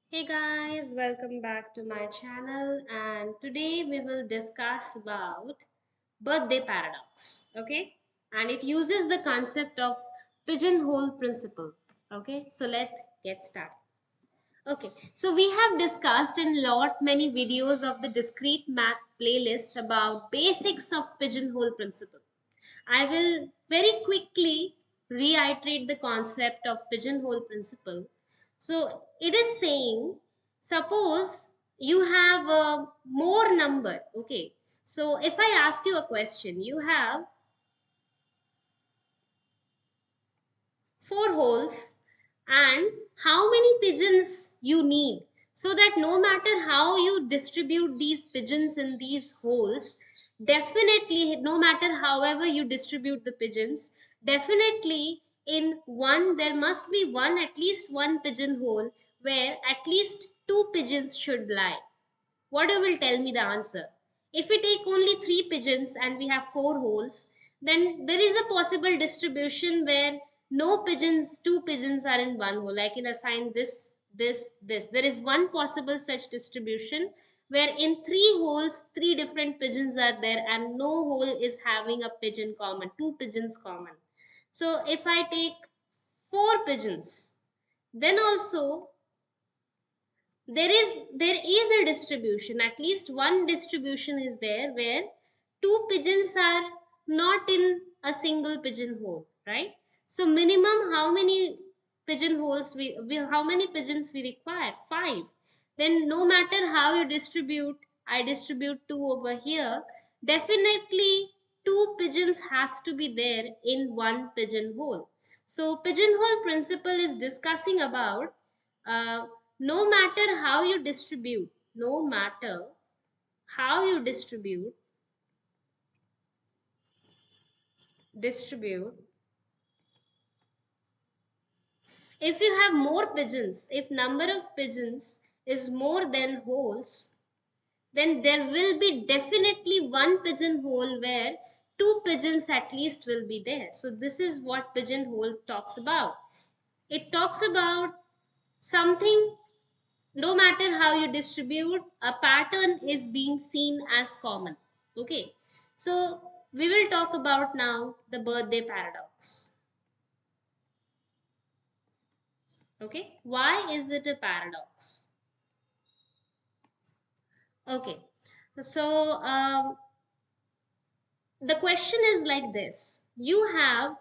Hey guys, welcome back to my channel, and today we will discuss about birthday paradox. Okay, and it uses the concept of pigeonhole principle. Okay, so let's get started. Okay, so we have discussed in lot many videos of the discrete math playlist about basics of pigeonhole principle. I will very quickly reiterate the concept of pigeonhole principle. So it is saying, suppose you have a more number. Okay. So if I ask you a question, you have four holes and how many pigeons you need, so that no matter how you distribute these pigeons in these holes, definitely no matter however you distribute the pigeons, definitely in one there must be one, at least one pigeon hole where at least two pigeons should lie. What you will tell me the answer? If we take only three pigeons and we have four holes, then there is a possible distribution where no pigeons, two pigeons are in one hole. I can assign this. There is one possible such distribution where in three holes, three different pigeons are there and no hole is having a pigeon common, two pigeons common. So if I take four pigeons, then also there is a distribution, at least one distribution is there where two pigeons are not in a single pigeonhole, right? So minimum how many pigeonholes how many pigeons we require? Five. Then no matter how you distribute, I distribute two over here, definitely two pigeons has to be there in one pigeonhole. So pigeonhole principle is discussing about uh, no matter how you distribute, no matter how you distribute, if you have more pigeons, if number of pigeons is more than holes, then there will be definitely one pigeonhole where two pigeons at least will be there. So this is what pigeonhole talks about. It talks about something, no matter how you distribute, a pattern is being seen as common. Okay, so we will talk about now the birthday paradox. Okay, why is it a paradox? Okay, so the question is like this: you have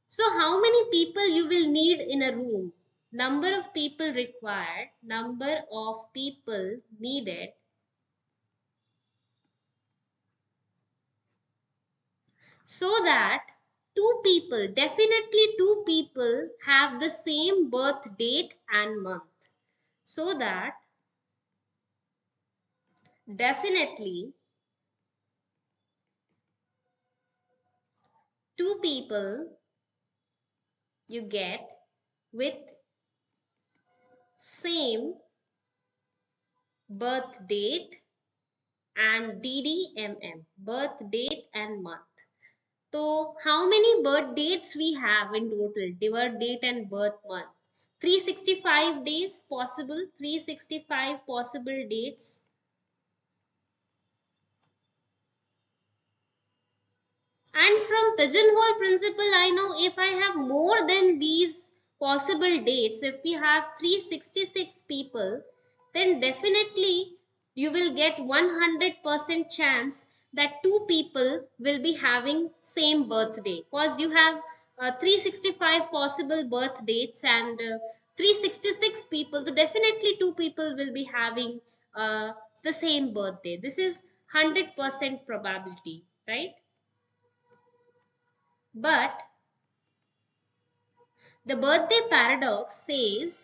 so how many people you will need in a room, number of people required, number of people needed, so that definitely two people have the same birth date and month, so that definitely two people you get with same birth date and DDMM, birth date and month. So how many birth dates we have in total? Birth date and birth month. 365 days possible, 365 possible dates. And from pigeonhole principle, I know if I have more than these possible dates, if we have 366 people, then definitely you will get 100% chance that two people will be having same birthday, because you have 365 possible birth dates and 366 people, so definitely two people will be having the same birthday. This is 100% probability, right? But the birthday paradox says,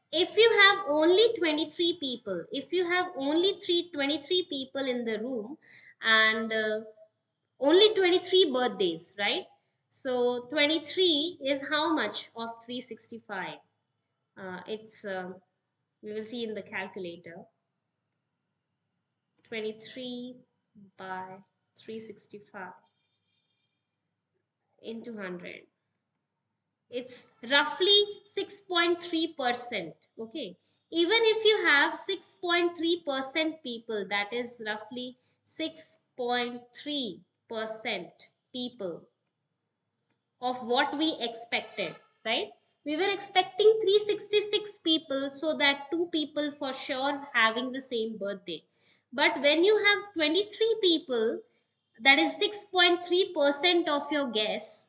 if you have only 23 people, if you have only 23 people in the room and only 23 birthdays, right? So 23 is how much of 365? It's we will see in the calculator. 23 by 365 into 100. It's roughly 6.3%. Okay. Even if you have 6.3% people, that is roughly 6.3% people of what we expected, right? We were expecting 366 people, so that two people for sure having the same birthday. But when you have 23 people, that is 6.3% of your guess,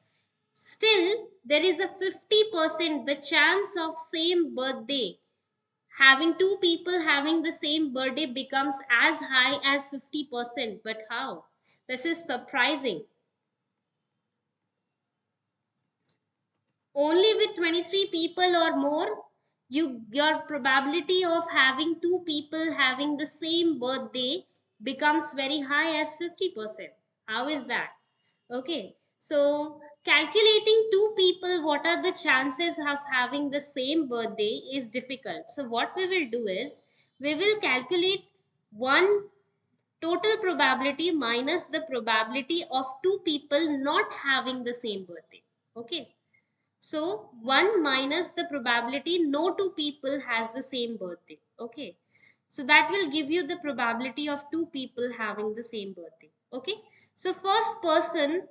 still there is a 50% the chance of same birthday. Having two people having the same birthday becomes as high as 50%. But how? This is surprising. Only with 23 people or more, your probability of having two people having the same birthday becomes very high as 50%. How is that? Okay, so calculating two people, what are the chances of having the same birthday is difficult. So what we will do is, we will calculate one total probability minus the probability of two people not having the same birthday. Okay, so 1 minus the probability no two people has the same birthday. Okay. So that will give you the probability of two people having the same birthday. Okay. So first person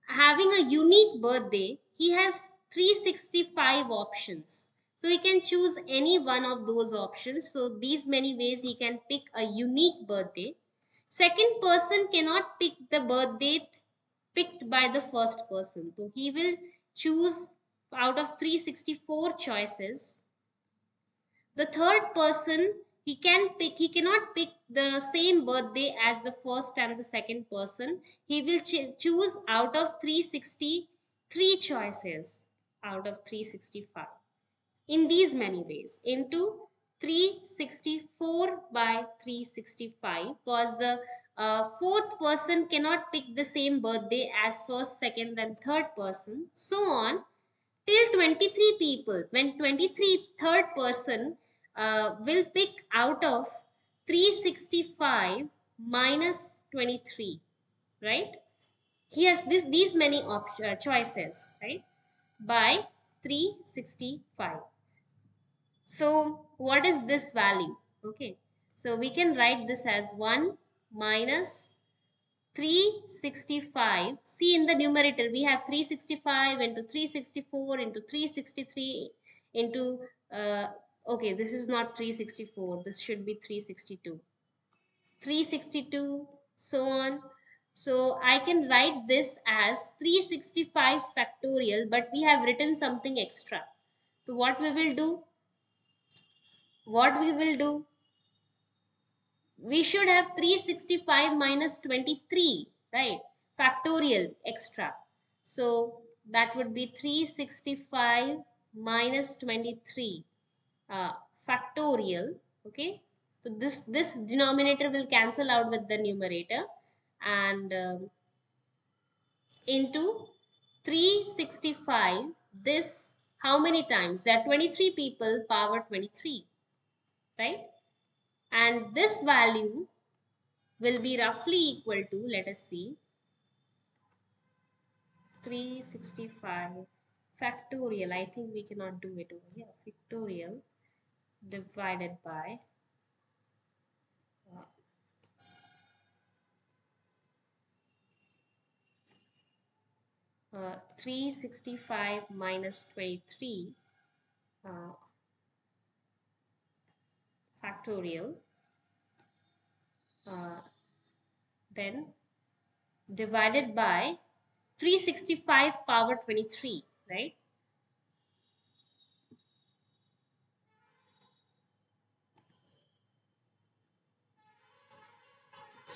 having a unique birthday, he has 365 options. So he can choose any one of those options. So these many ways he can pick a unique birthday. Second person cannot pick the birth date picked by the first person. So he will choose out of 364 choices. The third person, he cannot pick the same birthday as the first and the second person. He will choose out of 363 choices out of 365 in these many ways into 364 by 365, because the fourth person cannot pick the same birthday as first, second and third person, so on till 23 people. When 23 third person will pick out of 365 minus 23, right? He has these many choices, right, by 365. So what is this value? Okay, so we can write this as 1 minus 365. See, in the numerator we have 365 into 364 into 363 into okay, this is not 364, this should be 362, 362, so on. So I can write this as 365 factorial, but we have written something extra. So what we will do, we should have 365 minus 23, right? Factorial extra. So that would be 365 minus 23 uh, factorial. Okay, so this denominator will cancel out with the numerator, and into 365, this how many times? There are 23 people, power 23, right? And this value will be roughly equal to, let us see, 365 factorial. I think we cannot do it over here. Factorial divided by uh, 365 minus 23 uh, factorial, uh, then divided by 365 power 23, right?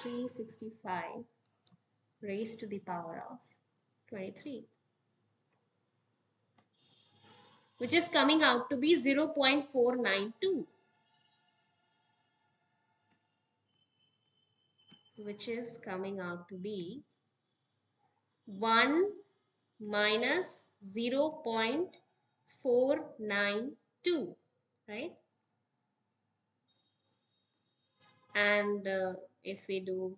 365 raised to the power of 23, which is coming out to be 0.492, which is coming out to be 1 minus 0.492, right? And if we do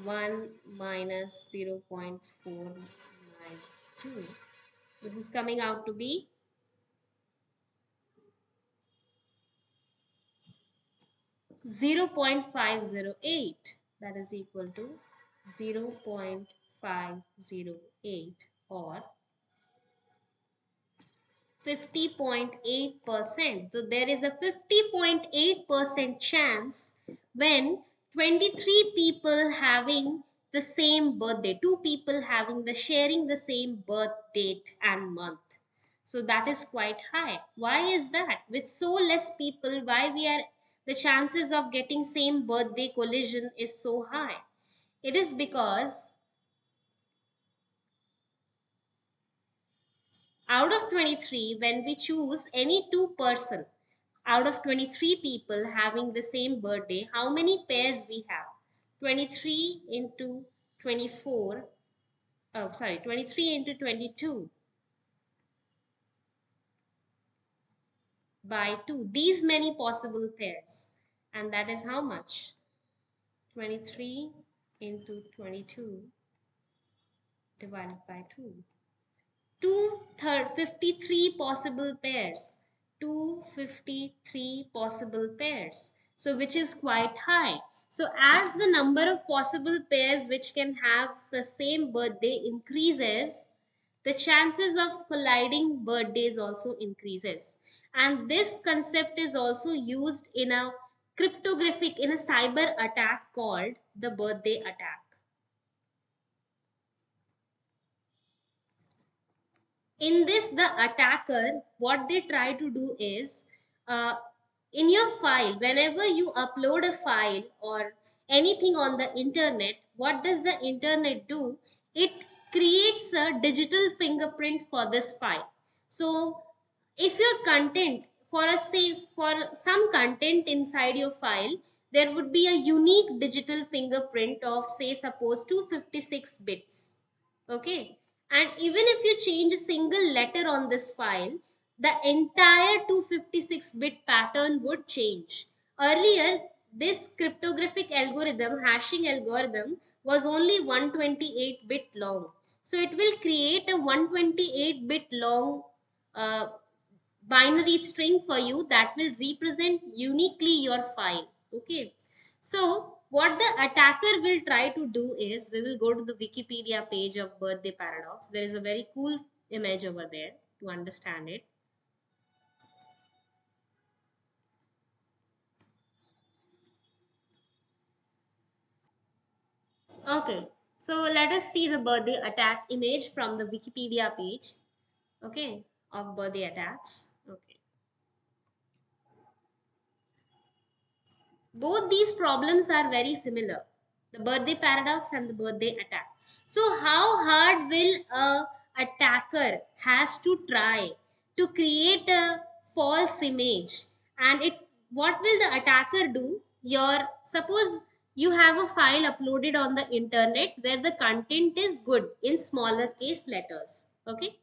1 minus 0.492, This is coming out to be 0.508. That is equal to 0.508 or 50.8%. So there is a 50.8% chance when 23 people having the same birthday, two people having the sharing the same birth date and month. So that is quite high. Why is that? With so less people, why we are the chances of getting same birthday collision is so high? It is because out of 23, when we choose any two person out of 23 people having the same birthday, how many pairs we have? 23 into 24, oh sorry, 23 into 22 by 2. These many possible pairs. And that is how much? 23 into 22 divided by 2. 253 possible pairs. 253 possible pairs. So which is quite high. So as the number of possible pairs which can have the same birthday increases, the chances of colliding birthdays also increases. And this concept is also used in a cryptographic, in a cyber attack called the birthday attack. In this, the attacker, what they try to do is, uh, in your file, whenever you upload a file or anything on the internet, what does the internet do? It creates a digital fingerprint for this file. So if your content, for a say for some content inside your file, there would be a unique digital fingerprint of, say, suppose 256 bits. Okay, and even if you change a single letter on this file, the entire 256 bit pattern would change. Earlier, this cryptographic algorithm, hashing algorithm, was only 128 bit long. So it will create a 128 bit long uh, binary string for you that will represent uniquely your file. Okay, so what the attacker will try to do is, we will go to the Wikipedia page of birthday paradox. There is a very cool image over there to understand it. Okay, so let us see the birthday attack image from the Wikipedia page, okay, of birthday attacks. Okay, both these problems are very similar, the birthday paradox and the birthday attack. So how hard will a attacker has to try to create a false image? And it, what will the attacker do? Your, suppose you have a file uploaded on the internet where the content is good in smaller case letters, okay,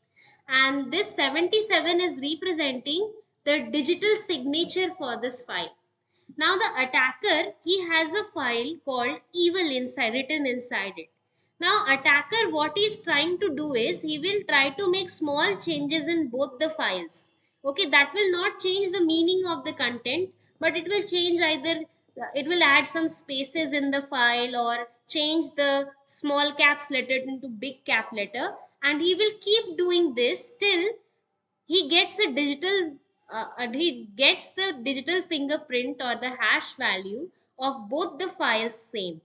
and this 77 is representing the digital signature for this file. Now the attacker, he has a file called evil inside, written inside it. Now attacker, what he is trying to do is, he will try to make small changes in both the files. Okay, that will not change the meaning of the content, but it will change either, it will add some spaces in the file or change the small caps letter into big cap letter, and he will keep doing this till he gets a digital he gets the digital fingerprint or the hash value of both the files same.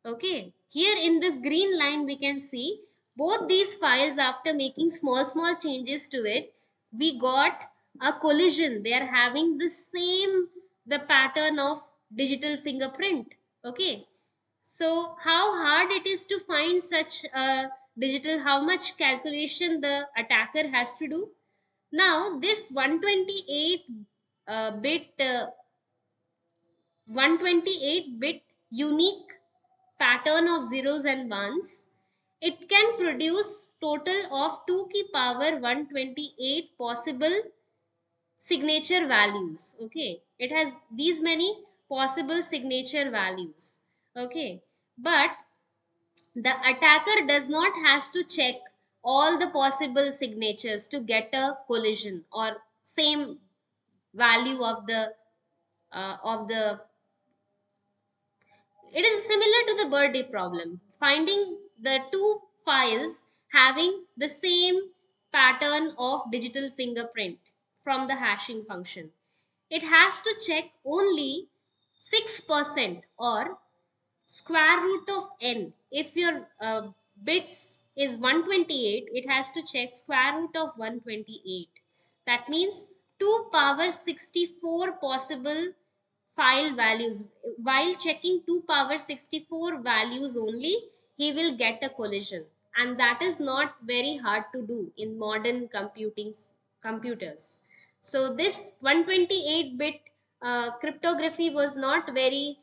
Okay, here in this green line we can see both these files, after making small changes to it, we got a collision. They are having the same, the pattern of digital fingerprint. Okay, so how hard it is to find such a digital, how much calculation the attacker has to do? Now, this 128 bit 128 bit unique pattern of zeros and ones, it can produce total of 2 ki power 128 possible signature values. Okay, it has these many possible signature values. Okay, but the attacker does not has to check all the possible signatures to get a collision or same value of the it is similar to the birthday problem, finding the two files having the same pattern of digital fingerprint from the hashing function. It has to check only 6% or square root of n. If your bits is 128, it has to check square root of 128. That means 2 power 64 possible file values. While checking 2 power 64 values only, he will get a collision, and that is not very hard to do in modern computing computers. So this 128 bit cryptography was not very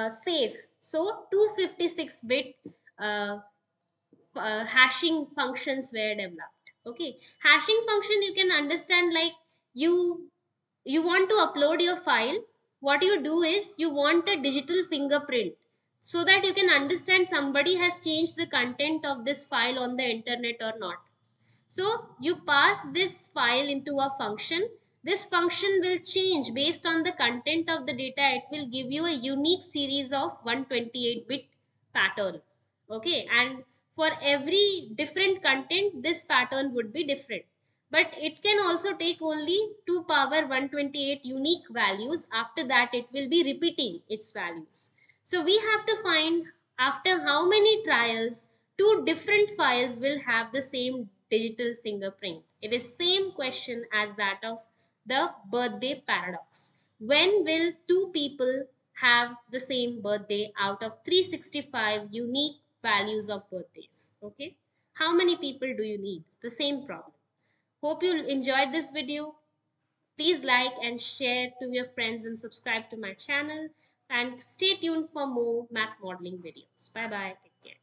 safe. So 256 bit uh, hashing functions were developed. Okay, hashing function you can understand like you you want to upload your file. What you do is you want a digital fingerprint so that you can understand somebody has changed the content of this file on the internet or not. So you pass this file into a function. This function will change based on the content of the data. It will give you a unique series of 128-bit pattern. Okay, and for every different content, this pattern would be different. But it can also take only 2 power 128 unique values. After that, it will be repeating its values. So we have to find after how many trials two different files will have the same digital fingerprint. It is same question as that of the birthday paradox. When will two people have the same birthday out of 365 unique values of birthdays? Okay, how many people do you need? The same problem. Hope you enjoyed this video. Please like and share to your friends and subscribe to my channel, and stay tuned for more math modeling videos. Bye bye. Take care.